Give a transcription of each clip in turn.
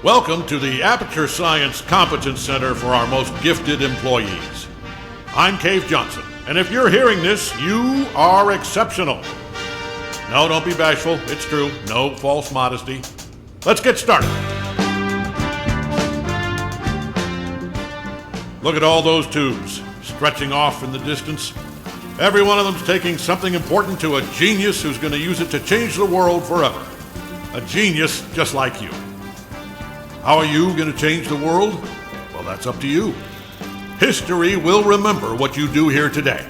Welcome to the Aperture Science Competence Center for our most gifted employees. I'm Cave Johnson, and if you're hearing this, you are exceptional. No, don't be bashful. It's true. No false modesty. Let's get started. Look at all those tubes stretching off in the distance. Every one of them's taking something important to a genius who's going to use it to change the world forever. A genius just like you. How are you going to change the world? Well, that's up to you. History will remember what you do here today.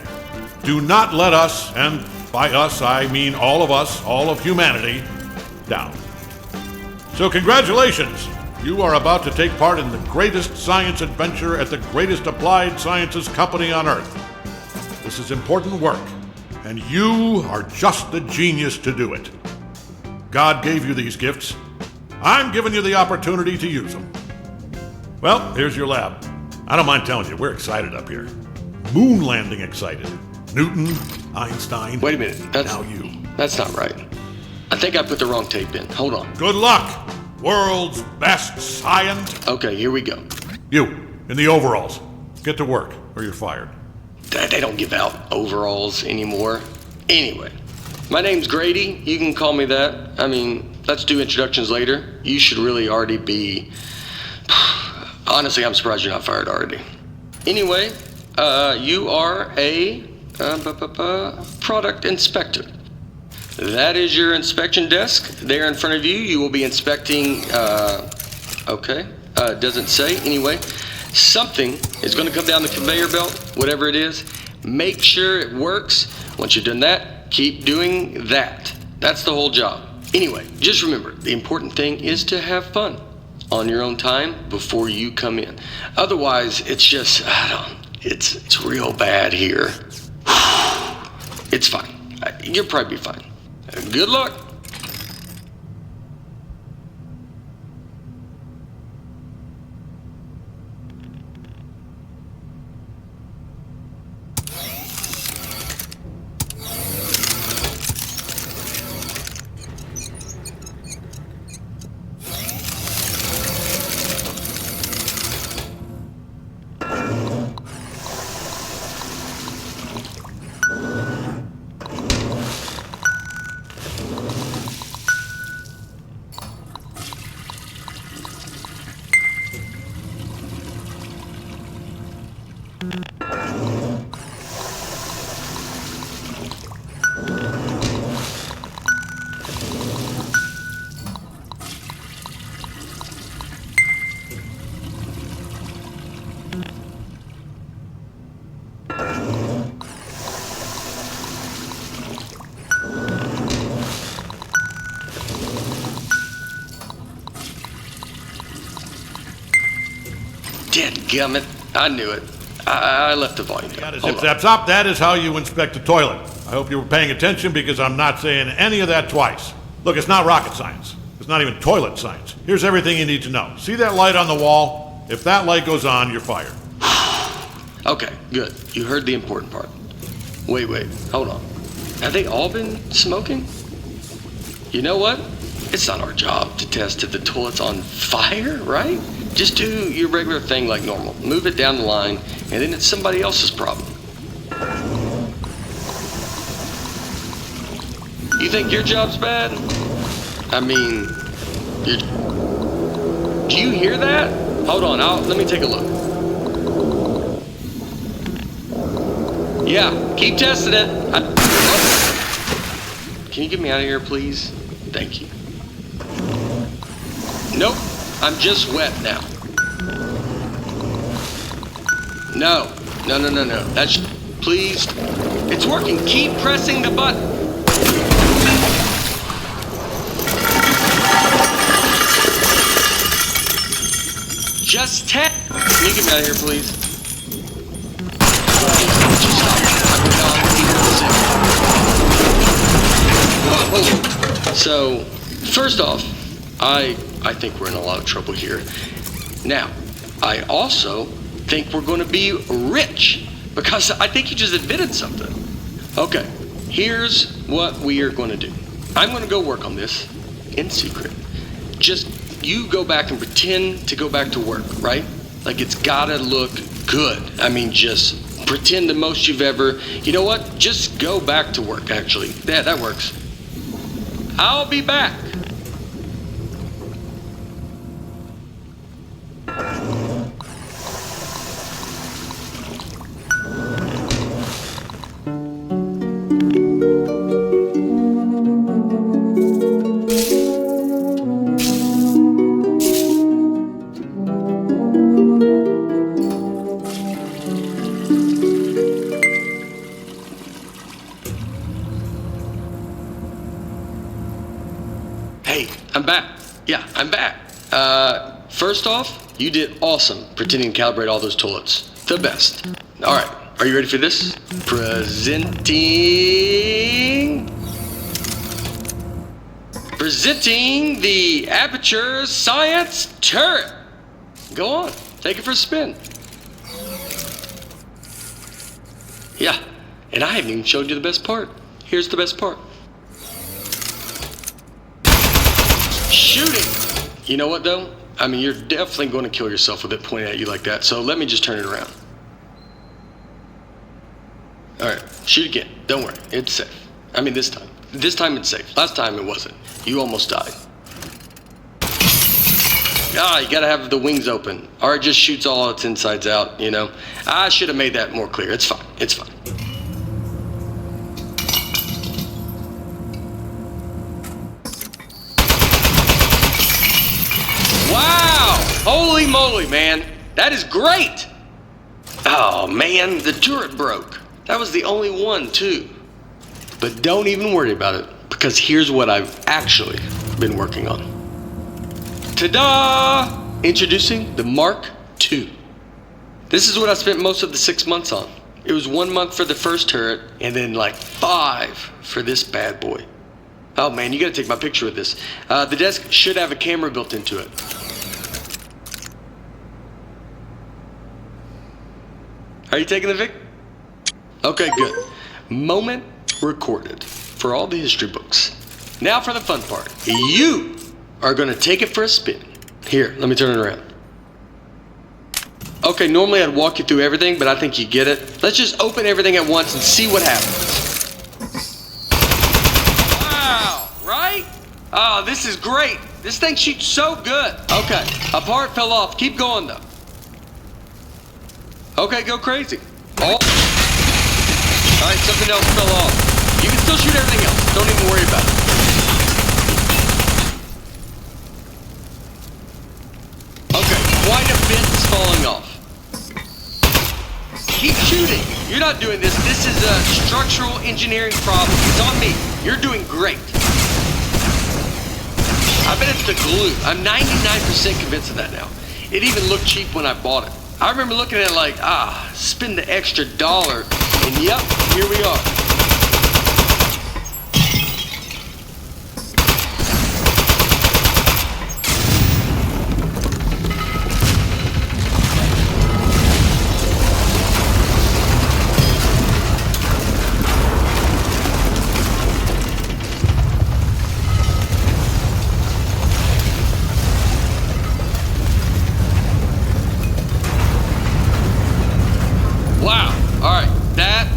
Do not let us, and by us I mean all of us, all of humanity, down. So congratulations! You are about to take part in the greatest science adventure at the greatest applied sciences company on Earth. This is important work, and you are just the genius to do it. God gave you these gifts. I'm giving you the opportunity to use them. Well, here's your lab. I don't mind telling you, we're excited up here. Moon landing excited. Newton, Einstein. Wait a minute. Now you. That's not right. I think I put the wrong tape in. Hold on. Good luck, world's best science. Okay, here we go. You, in the overalls. Get to work, or you're fired. They don't give out overalls anymore. Anyway, my name's Grady. You can call me that. I mean, let's do introductions later. You should really already be... Honestly, I'm surprised you're not fired already. Anyway, you are a product inspector. That is your inspection desk. There in front of you, you will be inspecting, doesn't say. Anyway, something is going to come down the conveyor belt, whatever it is. Make sure it works. Once you've done that, keep doing that. That's the whole job. Anyway, just remember, the important thing is to have fun on your own time before you come in. Otherwise, it's just, it's real bad here. It's fine. You'll probably be fine. Good luck. Dadgummit, I knew it. I left the volume down. Zap. That is how you inspect a toilet. I hope you were paying attention because I'm not saying any of that twice. Look, it's not rocket science. It's not even toilet science. Here's everything you need to know. See that light on the wall? If that light goes on, you're fired. Okay, good. You heard the important part. Wait, hold on. Have they all been smoking? You know what? It's not our job to test if the toilet's on fire, right? Just do your regular thing like normal. Move it down the line, and then it's somebody else's problem. You think your job's bad? I mean, do you hear that? Hold on, let me take a look. Yeah, keep testing it. Can you get me out of here, please? Thank you. Nope, I'm just wet now. No. That's, please. It's working. Keep pressing the button. Just tap. Can you get me out of here, please? Just stop. Whoa. So, first off, I think we're in a lot of trouble here. Now, I also think we're going to be rich because I think you just admitted something. Okay, here's what we are going to do. I'm going to go work on this in secret. Just you go back and pretend to go back to work, right? Like it's gotta look good. I mean, just pretend the most you've ever, you know what? Just go back to work, actually. Yeah, that works. I'll be back. Hey, I'm back. Yeah, I'm back. First off, you did awesome pretending to calibrate all those toilets. The best. All right, are you ready for this? Presenting the Aperture Science Turret. Go on, take it for a spin. Yeah, and I haven't even showed you the best part. Here's the best part. Shooting! You know what though? I mean, you're definitely going to kill yourself with it pointing at you like that, so let me just turn it around. Alright, shoot again. Don't worry, it's safe. I mean, this time. This time it's safe. Last time it wasn't. You almost died. Ah, you gotta have the wings open, or it just shoots all its insides out, you know? I should have made that more clear. It's fine. It's fine. Wow! Holy moly, man. That is great! Oh, man, the turret broke. That was the only one, too. But don't even worry about it, because here's what I've actually been working on. Ta-da! Introducing the Mark II. This is what I spent most of the 6 months on. It was 1 month for the first turret, and then like 5 for this bad boy. Oh man, you gotta take my picture with this. The desk should have a camera built into it. Are you taking the pic? Okay, good. Moment recorded for all the history books. Now for the fun part. You are gonna take it for a spin. Here, let me turn it around. Okay, normally I'd walk you through everything, but I think you get it. Let's just open everything at once and see what happens. Wow, right? Oh, this is great. This thing shoots so good. Okay, a part fell off. Keep going though. Okay, go crazy. Oh. All right, something else fell off. You can still shoot everything else. Don't even worry about it. Okay, quite a bit's falling off. Keep shooting. You're not doing this. This is a structural engineering problem. It's on me. You're doing great. I bet it's the glue. I'm 99% convinced of that now. It even looked cheap when I bought it. I remember looking at it like, spend the extra $1, and yep, here we are.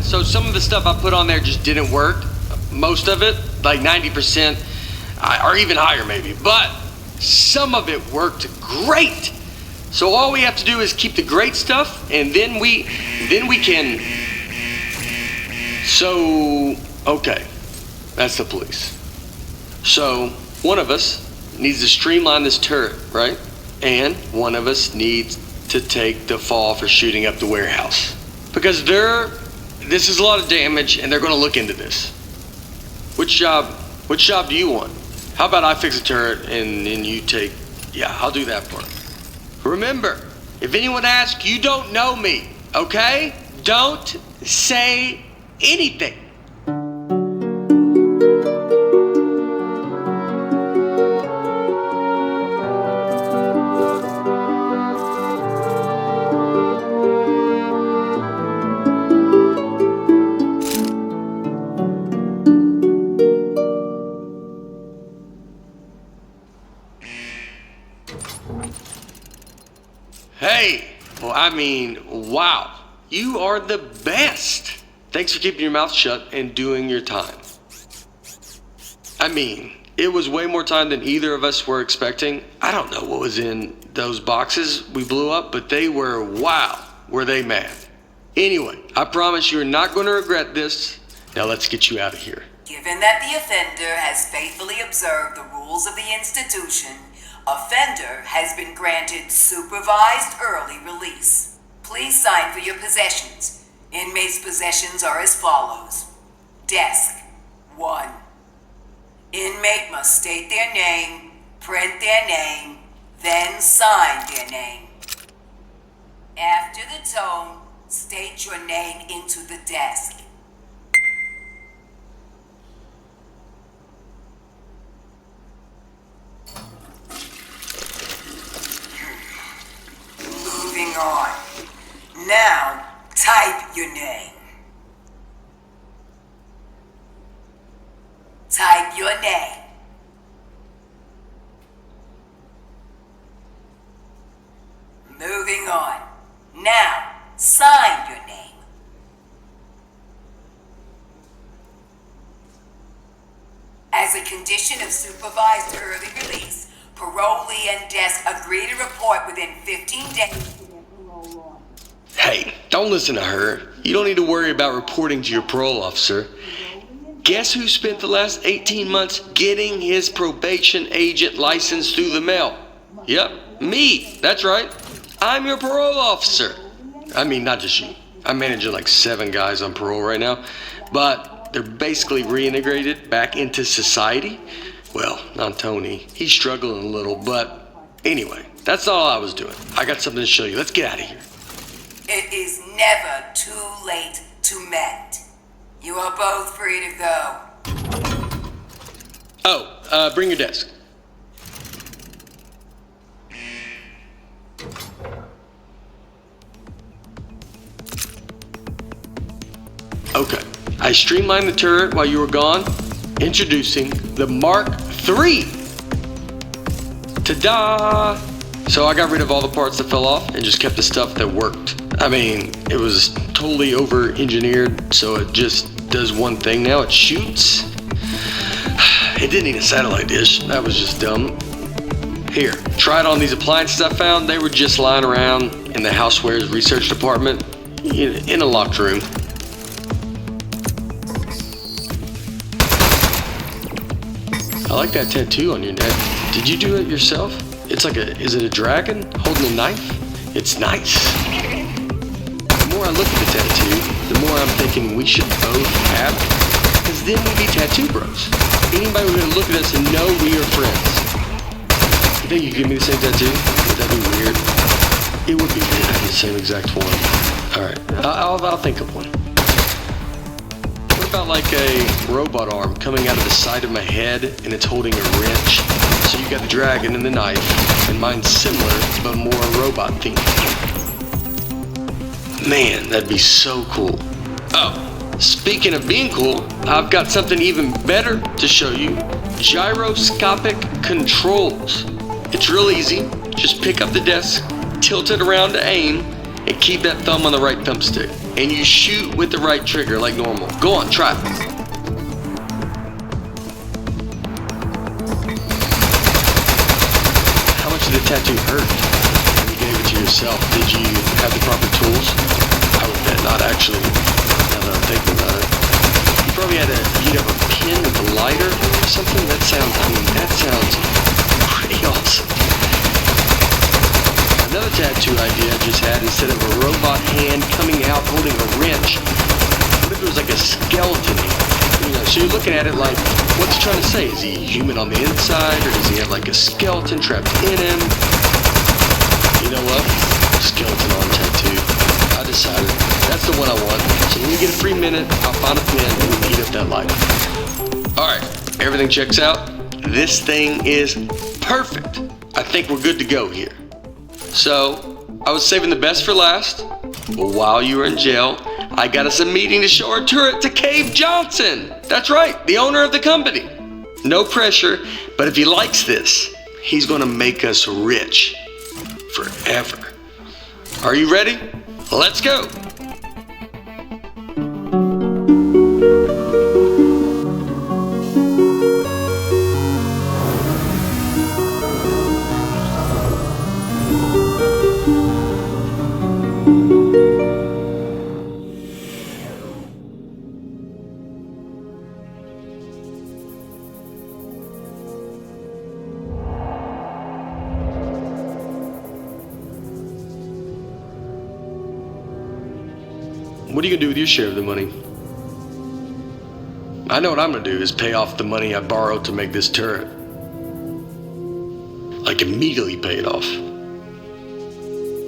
So some of the stuff I put on there just didn't work. Most of it, like 90%, or even higher maybe. But some of it worked great. So all we have to do is keep the great stuff, and then we can. So okay, that's the police. So one of us needs to streamline this turret, right? And one of us needs to take the fall for shooting up the warehouse because this is a lot of damage, and they're going to look into this. Which job do you want? How about I fix a turret, and you take... Yeah, I'll do that part. Remember, if anyone asks, you don't know me, okay? Don't say anything. Hey, well, I mean, wow. You are the best. Thanks for keeping your mouth shut and doing your time. I mean, it was way more time than either of us were expecting. I don't know what was in those boxes we blew up, but they were, wow, were they mad. Anyway, I promise you're not going to regret this. Now let's get you out of here. Given that the offender has faithfully observed the rules of the institution, offender has been granted supervised early release. Please sign for your possessions. Inmates' possessions are as follows. Desk, 1. Inmate must state their name, print their name, then sign their name. After the tone, state your name into the desk. Moving on. Now, type your name. Type your name. Moving on. Now, sign your name. As a condition of supervised early release, parolee and desk agree to report within 15 days. Hey, don't listen to her. You don't need to worry about reporting to your parole officer. Guess who spent the last 18 months getting his probation agent license through the mail? Yep, me. That's right. I'm your parole officer. I mean, not just you. I'm managing like 7 guys on parole right now, but they're basically reintegrated back into society. Well, not Tony. He's struggling a little, but anyway, that's all I was doing. I got something to show you. Let's get out of here. It is never too late to mend. You are both free to go. Oh, bring your desk. Okay, I streamlined the turret while you were gone. Introducing the Mark III. Ta-da! So I got rid of all the parts that fell off and just kept the stuff that worked. I mean, it was totally over-engineered, so it just does one thing now. It shoots. It didn't need a satellite dish. That was just dumb. Here, try it on these appliances I found. They were just lying around in the housewares research department in a locked room. I like that tattoo on your neck. Did you do it yourself? It's like is it a dragon holding a knife? It's nice. The more I look at the tattoo, the more I'm thinking we should both have it. Because then we'd be tattoo bros. Anybody would gonna look at us and know we are friends. You think you give me the same tattoo? Would that be weird? It would be weird to have the same exact one. Alright, I'll think of one. What about like a robot arm coming out of the side of my head and it's holding a wrench? So you got the dragon and the knife, and mine's similar, but more robot themed. Man, that'd be so cool. Oh, speaking of being cool, I've got something even better to show you. Gyroscopic controls. It's real easy. Just pick up the desk, tilt it around to aim, and keep that thumb on the right thumbstick. And you shoot with the right trigger like normal. Go on, try it. How much did the tattoo hurt when you gave it to yourself? Did you have the proper tools? I would bet not, actually, now that I'm thinking about it. You probably had to heat up a pin with a lighter or something. That sounds pretty awesome. Another tattoo idea I just had, instead of a robot hand coming out holding a wrench, what if it was like a skeleton? So you're looking at it like, what's he trying to say? Is he human on the inside, or does he have like a skeleton trapped in him? You know what? Skeleton on tattoo. I decided. That's the one I want. So when we get a free minute, I'll find a pen and we'll heat up that light. Alright, everything checks out. This thing is perfect. I think we're good to go here. So, I was saving the best for last, but while you were in jail, I got us a meeting to show our turret to Cave Johnson. That's right, the owner of the company. No pressure, but if he likes this, he's gonna make us rich forever. Are you ready? Let's go. What are you gonna do with your share of the money? I know what I'm gonna do is pay off the money I borrowed to make this turret. Like immediately pay it off.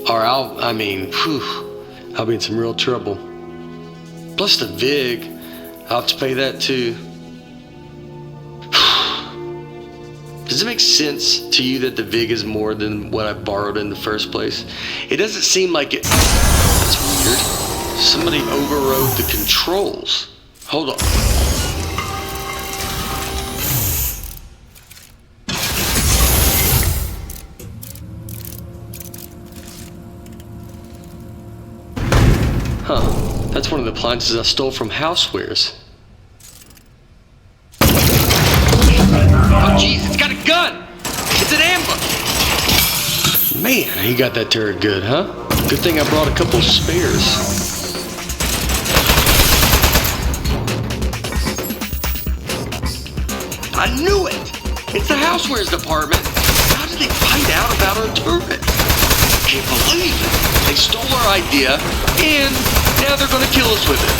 Or I'll be in some real trouble. Plus the VIG, I'll have to pay that too. Does it make sense to you that the VIG is more than what I borrowed in the first place? It doesn't seem like it. That's weird. Somebody overrode the controls. Hold on. Huh. That's one of the appliances I stole from Housewares. Oh jeez, it's got a gun! It's an ambush! Man, he got that turret good, huh? Good thing I brought a couple spares. I knew it! It's the Housewares department. How did they find out about our turret? I can't believe it. They stole our idea, and now they're gonna kill us with it.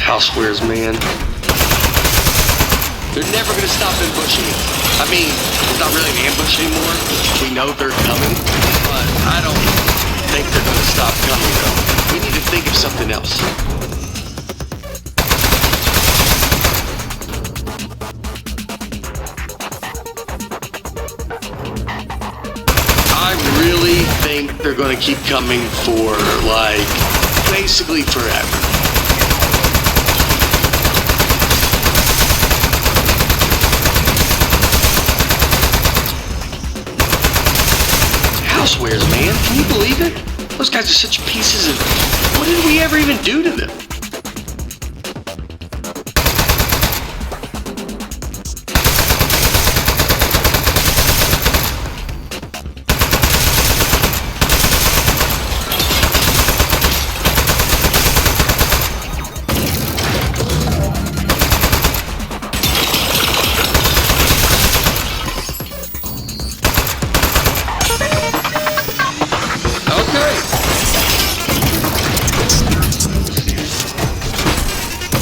Housewares, man. They're never gonna stop ambushing us. I mean, it's not really an ambush anymore. We know they're coming, but I don't think they're gonna stop coming, though. We need to think of something else. I really think they're gonna keep coming for, like, basically forever. Housewares, man. Can you believe it? Those guys are such pieces of... What did we ever even do to them?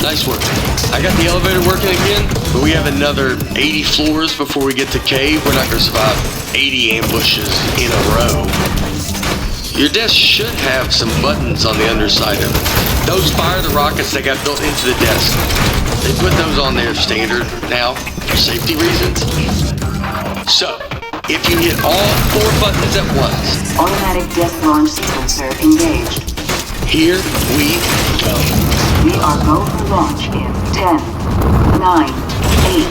Nice work. I got the elevator working again, but we have another 80 floors before we get to cave. We're not going to survive 80 ambushes in a row. Your desk should have some buttons on the underside of it. Those fire the rockets that got built into the desk. They put those on there standard now for safety reasons. So, if you hit all 4 buttons at once. Automatic desk launch sequencer engaged. Here we go. We are go for launch in 10, 9, 8,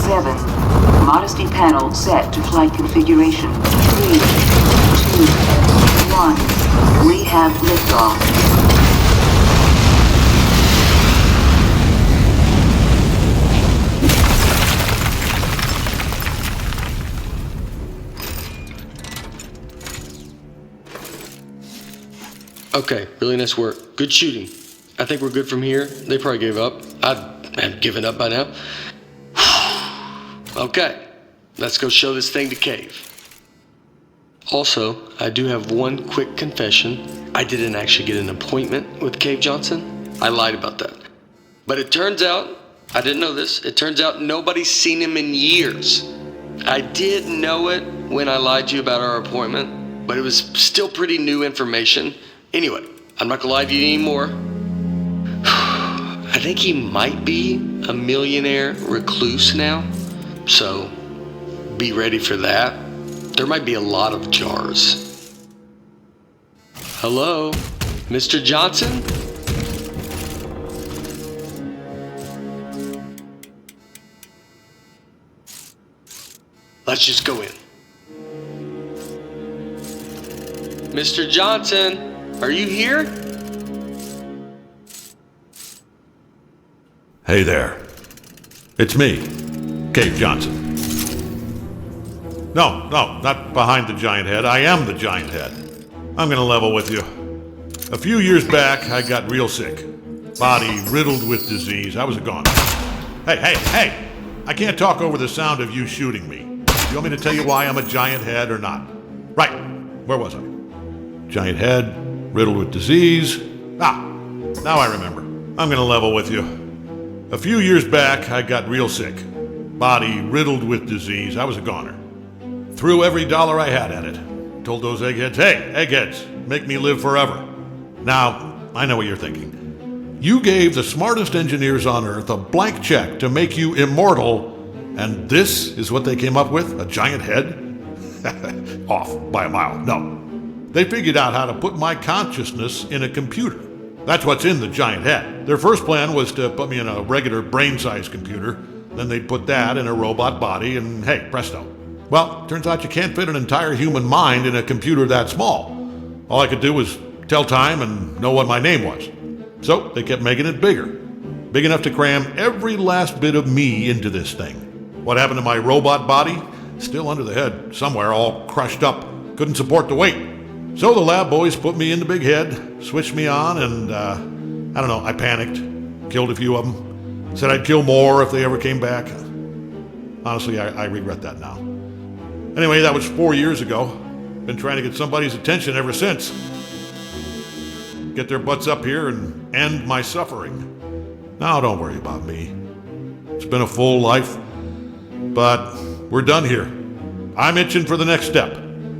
7. Modesty panel set to flight configuration. 3, 2, 1. We have liftoff. Okay, really nice work. Good shooting. I think we're good from here. They probably gave up. I'd have given up by now. Okay, let's go show this thing to Cave. Also, I do have one quick confession. I didn't actually get an appointment with Cave Johnson. I lied about that. But it turns out, I didn't know this, it turns out nobody's seen him in years. I did know it when I lied to you about our appointment, but it was still pretty new information. Anyway, I'm not gonna lie to you anymore. I think he might be a millionaire recluse now, so be ready for that. There might be a lot of jars. Hello, Mr. Johnson? Let's just go in. Mr. Johnson, are you here? Hey there. It's me, Cave Johnson. No, not behind the giant head. I am the giant head. I'm gonna level with you. A few years back, I got real sick. Body riddled with disease. I was a goner. Hey! I can't talk over the sound of you shooting me. Do you want me to tell you why I'm a giant head or not? Right. Where was I? Giant head, riddled with disease. Now I remember. I'm gonna level with you. A few years back, I got real sick. Body riddled with disease. I was a goner. Threw every dollar I had at it. Told those eggheads, hey, eggheads, make me live forever. Now, I know what you're thinking. You gave the smartest engineers on Earth a blank check to make you immortal, and this is what they came up with? A giant head? Off by a mile. No. They figured out how to put my consciousness in a computer. That's what's in the giant head. Their first plan was to put me in a regular brain-sized computer. Then they'd put that in a robot body, and hey, presto. Well, turns out you can't fit an entire human mind in a computer that small. All I could do was tell time and know what my name was. So they kept making it bigger. Big enough to cram every last bit of me into this thing. What happened to my robot body? Still under the head, somewhere, all crushed up. Couldn't support the weight. So the lab boys put me in the big head, switched me on, and I don't know, I panicked. Killed a few of them. Said I'd kill more if they ever came back. Honestly, I regret that now. Anyway, that was 4 years ago. Been trying to get somebody's attention ever since. Get their butts up here and end my suffering. Now, don't worry about me. It's been a full life, but we're done here. I'm itching for the next step.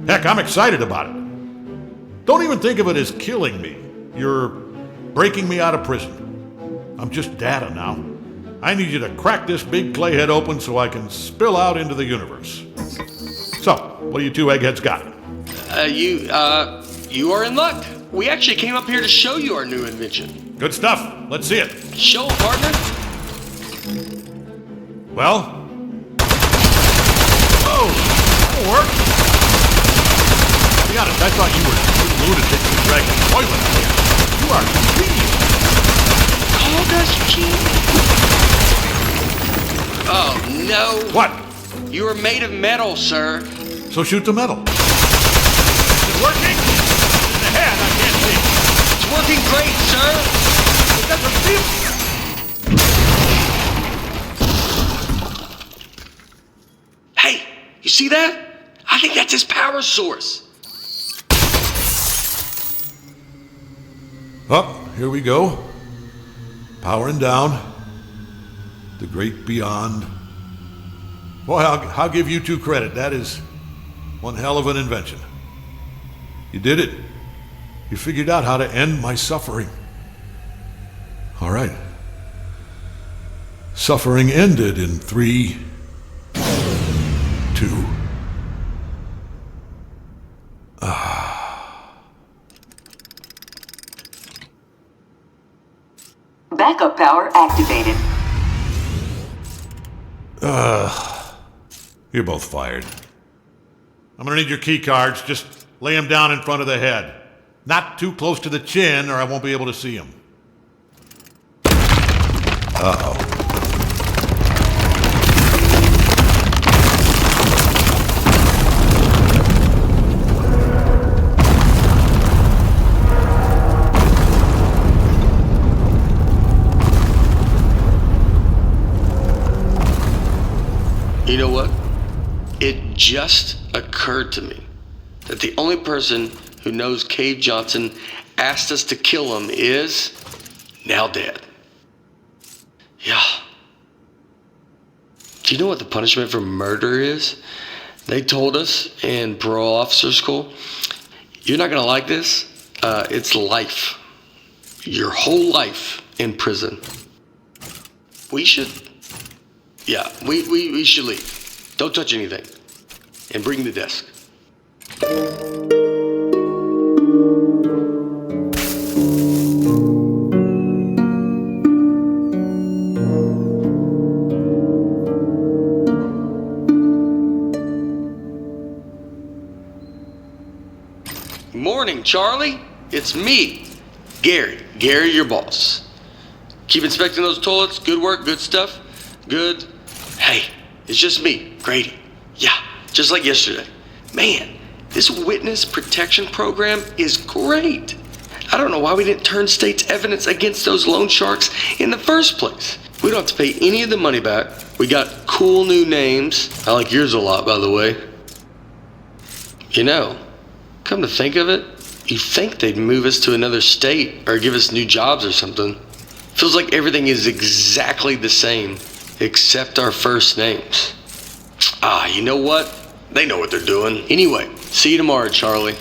Heck, I'm excited about it. Don't even think of it as killing me. You're breaking me out of prison. I'm just data now. I need you to crack this big clay head open so I can spill out into the universe. So, what do you two eggheads got? You are in luck. We actually came up here to show you our new invention. Good stuff. Let's see it. Show 'em, partner. Well? Whoa! That'll work. To be honest, I thought you were a lunatic who dragged a toilet out here. You are genius. Called us genius. Oh, no. What? You are made of metal, sir. So shoot the metal. Is it working? In the head, I can't see. It's working great, sir. It doesn't feel... Hey, you see that? I think that's his power source. Up, here we go. Powering down. The great beyond. Boy, I'll give you two credit. That is one hell of an invention. You did it. You figured out how to end my suffering. All right. Suffering ended in 3, 2. Backup power activated. You're both fired. I'm gonna need your key cards. Just lay them down in front of the head. Not too close to the chin or I won't be able to see them. Uh-oh. You know what? It just occurred to me that the only person who knows Cave Johnson asked us to kill him is now dead. Yeah. Do you know what the punishment for murder is? They told us in parole officer school, you're not gonna like this. It's life. Your whole life in prison. We should leave. Don't touch anything. And bring the desk. morning, Charlie. It's me, Gary. Gary, your boss. Keep inspecting those toilets. Good work, good stuff. Good. Hey, it's just me, Grady. Yeah, just like yesterday. Man, this witness protection program is great. I don't know why we didn't turn state's evidence against those loan sharks in the first place. We don't have to pay any of the money back. We got cool new names. I like yours a lot, by the way. You know, come to think of it, you'd think they'd move us to another state or give us new jobs or something. Feels like everything is exactly the same, except our first names. You know what? They know what they're doing. Anyway, see you tomorrow, Charlie.